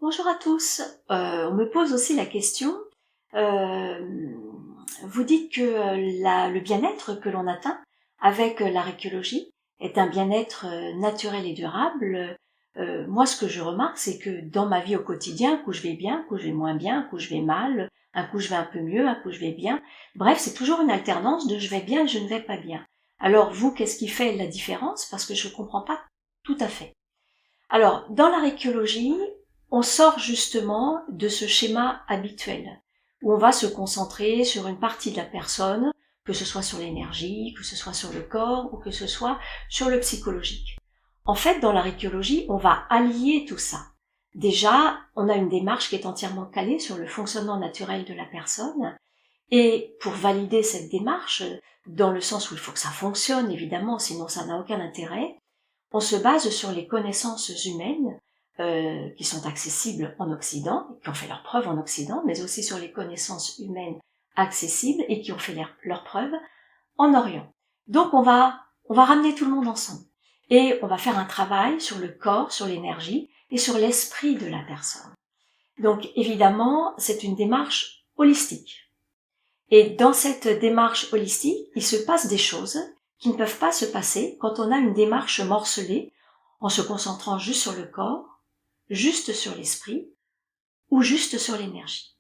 Bonjour à tous. On me pose aussi la question, vous dites que le bien-être que l'on atteint avec la récologie est un bien-être naturel et durable. Moi, ce que je remarque, c'est que dans ma vie au quotidien, un coup je vais bien, un coup je vais moins bien, un coup je vais mal, un coup je vais un peu mieux, un coup je vais bien. Bref, c'est toujours une alternance de je vais bien et je ne vais pas bien. Alors vous, qu'est-ce qui fait la différence? Parce que je ne comprends pas tout à fait. Alors, dans la récologie, on sort justement de ce schéma habituel, où on va se concentrer sur une partie de la personne, que ce soit sur l'énergie, que ce soit sur le corps, ou que ce soit sur le psychologique. En fait, dans la récologie, on va allier tout ça. Déjà, on a une démarche qui est entièrement calée sur le fonctionnement naturel de la personne, et pour valider cette démarche, dans le sens où il faut que ça fonctionne, évidemment, sinon ça n'a aucun intérêt, on se base sur les connaissances humaines qui sont accessibles en Occident, qui ont fait leurs preuves en Occident, mais aussi sur les connaissances humaines accessibles et qui ont fait leurs preuves en Orient. Donc on va ramener tout le monde ensemble et on va faire un travail sur le corps, sur l'énergie et sur l'esprit de la personne. Donc évidemment, c'est une démarche holistique. Et dans cette démarche holistique, il se passe des choses qui ne peuvent pas se passer quand on a une démarche morcelée, en se concentrant juste sur le corps, juste sur l'esprit, ou juste sur l'énergie.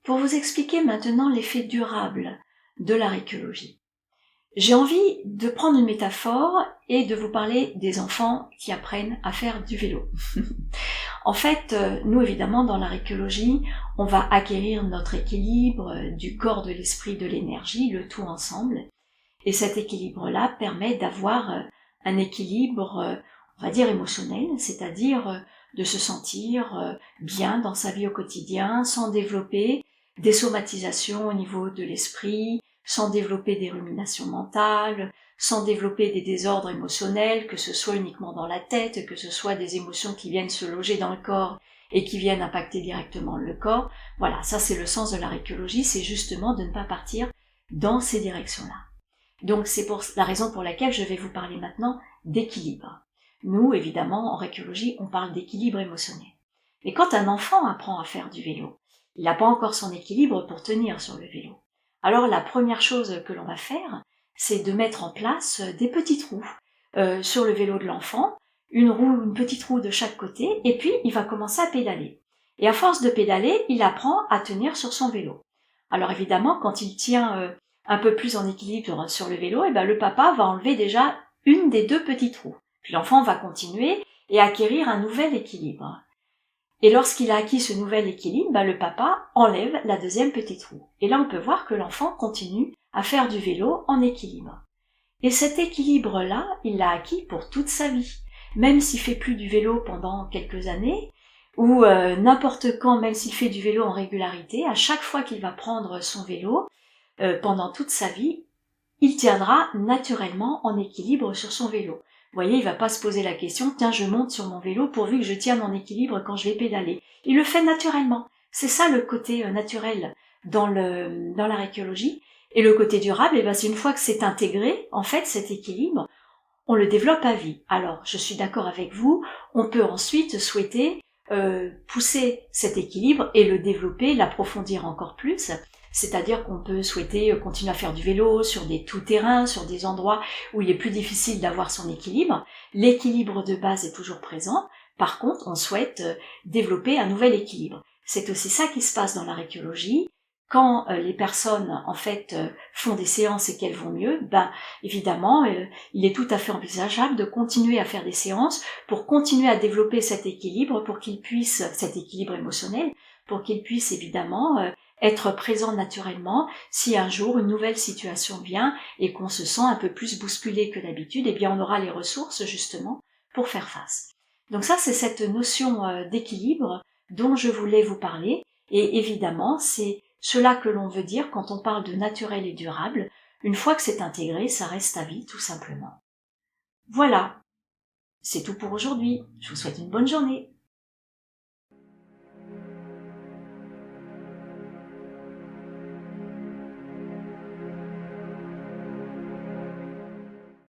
Pour vous expliquer maintenant l'effet durable de la récologie, j'ai envie de prendre une métaphore et de vous parler des enfants qui apprennent à faire du vélo. En fait, nous évidemment dans la récologie, on va acquérir notre équilibre du corps, de l'esprit, de l'énergie, le tout ensemble. Et cet équilibre-là permet d'avoir un équilibre, on va dire émotionnel, c'est-à-dire de se sentir bien dans sa vie au quotidien, sans développer des somatisations au niveau de l'esprit, sans développer des ruminations mentales, sans développer des désordres émotionnels, que ce soit uniquement dans la tête, que ce soit des émotions qui viennent se loger dans le corps et qui viennent impacter directement le corps. Voilà, ça c'est le sens de la récologie, c'est justement de ne pas partir dans ces directions-là. Donc c'est pour la raison pour laquelle je vais vous parler maintenant d'équilibre. Nous, évidemment, en récologie, on parle d'équilibre émotionnel. Mais quand un enfant apprend à faire du vélo, il n'a pas encore son équilibre pour tenir sur le vélo. Alors la première chose que l'on va faire, c'est de mettre en place des petits trous sur le vélo de l'enfant, une petite roue de chaque côté, et puis il va commencer à pédaler. Et à force de pédaler, il apprend à tenir sur son vélo. Alors évidemment, quand il tient un peu plus en équilibre sur le vélo, et ben le papa va enlever déjà une des deux petites roues. Puis l'enfant va continuer et acquérir un nouvel équilibre. Et lorsqu'il a acquis ce nouvel équilibre, le papa enlève la deuxième petite roue. Et là, on peut voir que l'enfant continue à faire du vélo en équilibre. Et cet équilibre-là, il l'a acquis pour toute sa vie. Même s'il fait plus du vélo pendant quelques années, ou n'importe quand, même s'il fait du vélo en régularité, à chaque fois qu'il va prendre son vélo, pendant toute sa vie, il tiendra naturellement en équilibre sur son vélo. Vous voyez, il va pas se poser la question, tiens, je monte sur mon vélo pourvu que je tienne en équilibre quand je vais pédaler. Il le fait naturellement. C'est ça le côté naturel dans la récologie. Et le côté durable, c'est une fois que c'est intégré, en fait, cet équilibre, on le développe à vie. Alors, je suis d'accord avec vous, on peut ensuite souhaiter pousser cet équilibre et le développer, l'approfondir encore plus. C'est-à-dire qu'on peut souhaiter continuer à faire du vélo sur des tout-terrains, sur des endroits où il est plus difficile d'avoir son équilibre. L'équilibre de base est toujours présent. Par contre, on souhaite développer un nouvel équilibre. C'est aussi ça qui se passe dans la récologie. Quand les personnes en fait font des séances et qu'elles vont mieux, évidemment, il est tout à fait envisageable de continuer à faire des séances pour continuer à développer cet équilibre, pour qu'il puisse, cet équilibre émotionnel, pour qu'il puisse évidemment être présent naturellement. Si un jour une nouvelle situation vient et qu'on se sent un peu plus bousculé que d'habitude, on aura les ressources justement pour faire face. Donc ça, c'est cette notion d'équilibre dont je voulais vous parler. Et évidemment, c'est cela que l'on veut dire quand on parle de naturel et durable. Une fois que c'est intégré, ça reste à vie tout simplement. Voilà, c'est tout pour aujourd'hui. Je vous souhaite une bonne journée.